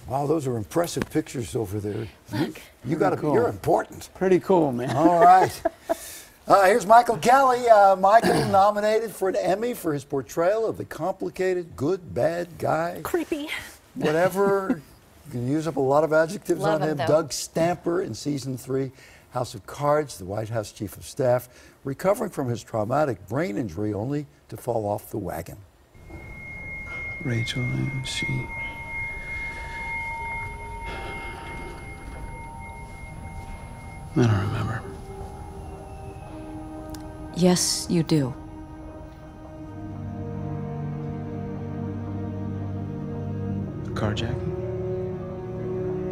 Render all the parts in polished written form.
Wow, those are impressive pictures over there. Look. You got to. Cool. You're important. Pretty cool, man. All right. Here's Michael Kelly. Michael nominated for an Emmy for his portrayal of the complicated, good, bad guy. Creepy. Whatever. You can use up a lot of adjectives Love on him, him. though. Doug Stamper in season 3, House of Cards, the White House Chief of Staff, recovering from his traumatic brain injury only to fall off the wagon. Rachel, she... I don't remember. Yes, you do. A carjacking?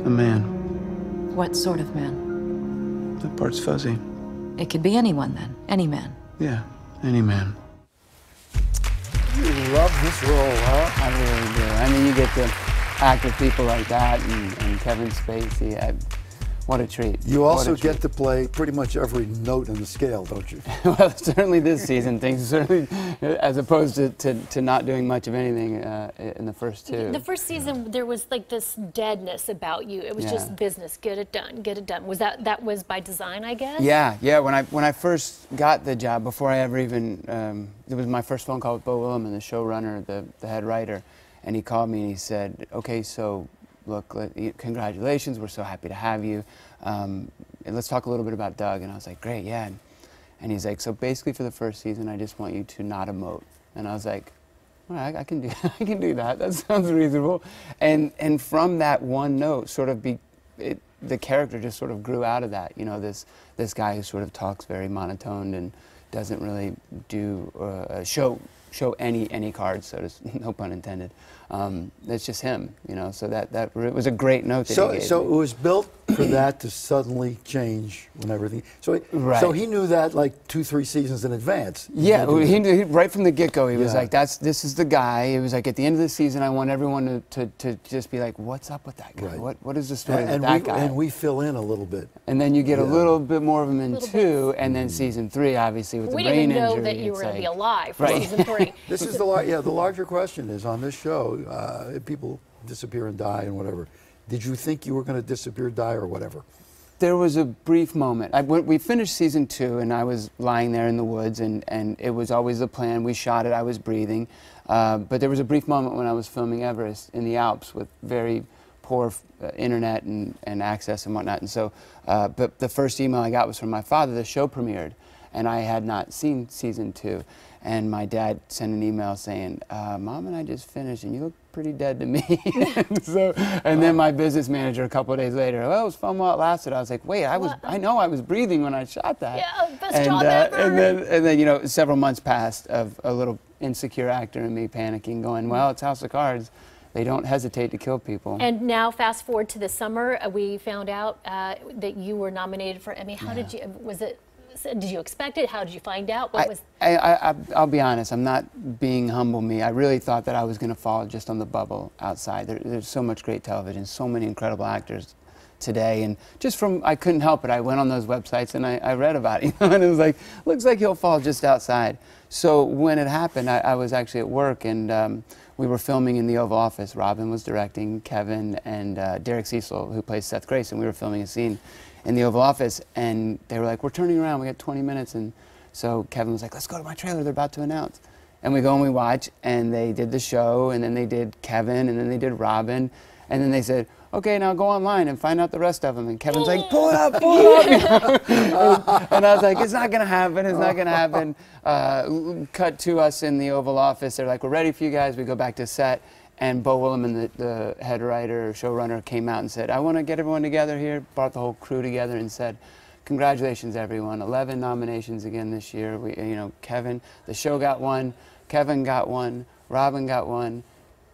A man. What sort of man? That part's fuzzy. It could be anyone then. Any man. Yeah, any man. You love this role, huh? I really do. I mean, you get to act with people like that and Kevin Spacey. What a treat. You also What a treat. get to play pretty much every note in the scale, don't you? Well, certainly this season, things certainly, as opposed to not doing much of anything in the first two. The first season, there was like this deadness about you. It was just business. Get it done. Get it done. Was that was by design, I guess? Yeah. When I first got the job, before I ever even, it was my first phone call with Beau Willimon, the showrunner, the head writer, and he called me and he said, "Okay, so look, congratulations. We're so happy to have you. Let's talk a little bit about Doug." And I was like, "Great, yeah." And he's like, "So basically, for the first season, I just want you to not emote." And I was like, "All right, I can do I can do that. That sounds reasonable." And from that one note, sort of the character just sort of grew out of that. You know, this guy who sort of talks very monotone and doesn't really do show any cards, no pun intended. It's just him, you know. So that it was a great note that he gave So me. it was built for that to suddenly change when everything. So Right. so he knew that like 2-3 seasons in advance. Yeah, he knew, right from the get-go, he was Yeah. like, this is the guy. It was like, at the end of the season, I want everyone to just be like, what's up with that guy? Right. What is the story with And that guy? and we fill in a little bit. And then you get a Yeah. little bit more of him in Little 2, and then season 3, obviously, with We the didn't brain even know injury. that you were it's going to be like- alive for Right. season 3. This is the larger question is on this show, people disappear and die and whatever. Did you think you were going to disappear, die, or whatever? There was a brief moment. When we finished season 2, and I was lying there in the woods, and it was always the plan. We shot it. I was breathing. But there was a brief moment when I was filming Everest in the Alps with very poor internet and access and whatnot. And so, but the first email I got was from my father. The show premiered, and I had not seen season 2. And my dad sent an email saying, "Mom and I just finished, and you look pretty dead to me." And then my business manager a couple of days later, "Well, it was fun while it lasted." I was like, "Wait, I know I was breathing when I shot that." Yeah, best job ever. And then, you know, several months passed of a little insecure actor and me panicking, going, "Well, it's House of Cards. They don't hesitate to kill people." And now, fast forward to the summer, we found out that you were nominated for Emmy. How did you? Did you expect it? How did you find out? What was? I'll be honest. I'm not being humble me. I really thought that I was going to fall just on the bubble outside. There's so much great television, so many incredible actors today, and just I couldn't help it. I went on those websites and I read about it, and it was like, looks like he'll fall just outside. So when it happened, I was actually at work, and we were filming in the Oval Office. Robin was directing, Kevin and Derek Cecil, who plays Seth Grayson. We were filming a scene in the Oval Office, and they were like, "We're turning around, we got 20 minutes. And so Kevin was like, "Let's go to my trailer, they're about to announce." And we go and we watch, and they did the show, and then they did Kevin, and then they did Robin, and then they said, "Okay, now go online and find out the rest of them." And Kevin's like, "Pull it up, pull it up." And I was like, "It's not gonna happen, it's not gonna happen." Cut to us in the Oval Office, they're like, "We're ready for you guys." We go back to set, and Beau Willimon, the head writer, showrunner, came out and said, "I want to get everyone together here," brought the whole crew together and said, "Congratulations, everyone, 11 nominations again this year. Kevin, the show got 1, Kevin got 1, Robin got 1,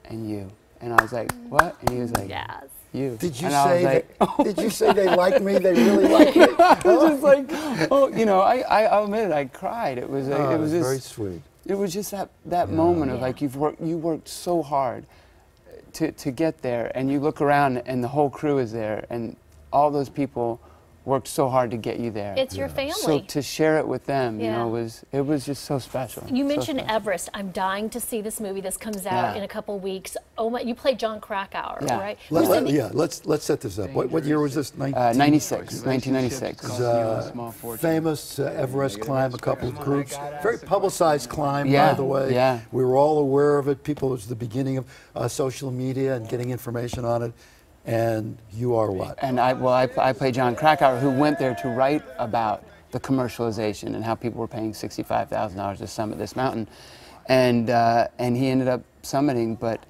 and you." And I was like, "What?" And he was like, Yes. "You." Did you And I was say like, did you say they like me? They really like me. I was just like, oh, you know, I'll admit it, I cried. It was Oh, it was just very sweet. It was just that moment of Yeah. like you worked so hard to get there, and you look around and the whole crew is there, and all those people worked so hard to get you there. It's your family. So to share it with them, you Yeah. know, it was just so special. You So mentioned special. Everest. I'm dying to see this movie. This comes out Yeah. in a couple weeks. Oh my! You played John Krakauer, Yeah. right? Let's set this up. What year was this? 1996. Famous Everest climb, a couple of groups. Very publicized climb, by Yeah, the way. yeah. We were all aware of it. People, it was the beginning of social media and getting information on it. And you are what? And I play John Krakauer, who went there to write about the commercialization and how people were paying $65,000 to summit this mountain, and he ended up summiting, but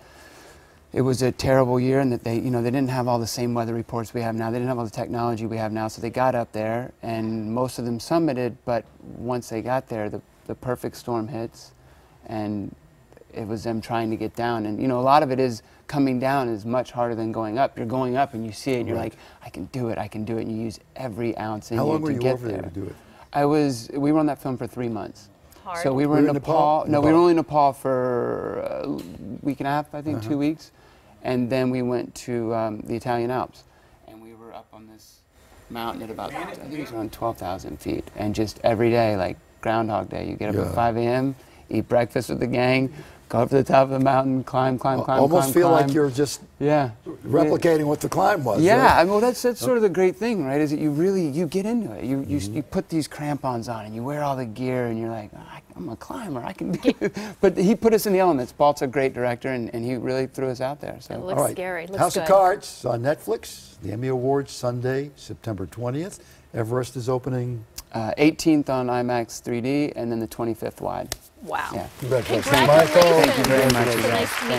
it was a terrible year, and that they didn't have all the same weather reports we have now. They didn't have all the technology we have now, so they got up there, and most of them summited. But once they got there, the perfect storm hits, and it was them trying to get down. And a lot of it is coming down is much harder than going up. You're going up and you see it and you're like, I can do it, and you use every ounce in How you long were to you get over there to do it? We were on that film for 3 months. Hard. So we were Were in you in Nepal. Nepal? No, we Nepal. were only in Nepal for a week and a half, I think, 2 weeks. And then we went to the Italian Alps. And we were up on this mountain at about, I think it was around 12,000 feet. And just every day, like Groundhog Day, you get up at 5 a.m., eat breakfast with the gang, go up to the top of the mountain, climb, Almost feel like you're just replicating what the climb was. Yeah, right? I mean, well, that's sort of the great thing, right? Is that you get into it. You put these crampons on and you wear all the gear and you're like, I'm a climber, I can do it. But he put us in the elements. Balt's a great director and he really threw us out there. So. It looks scary. Looks House good. of Cards on Netflix. The Emmy Awards Sunday, September 20th. Everest is opening. 18th on IMAX 3D and then the 25th wide. Wow. Yeah. Congratulations, Congratulations. Michael. Thank you very much. It's nice to meet you.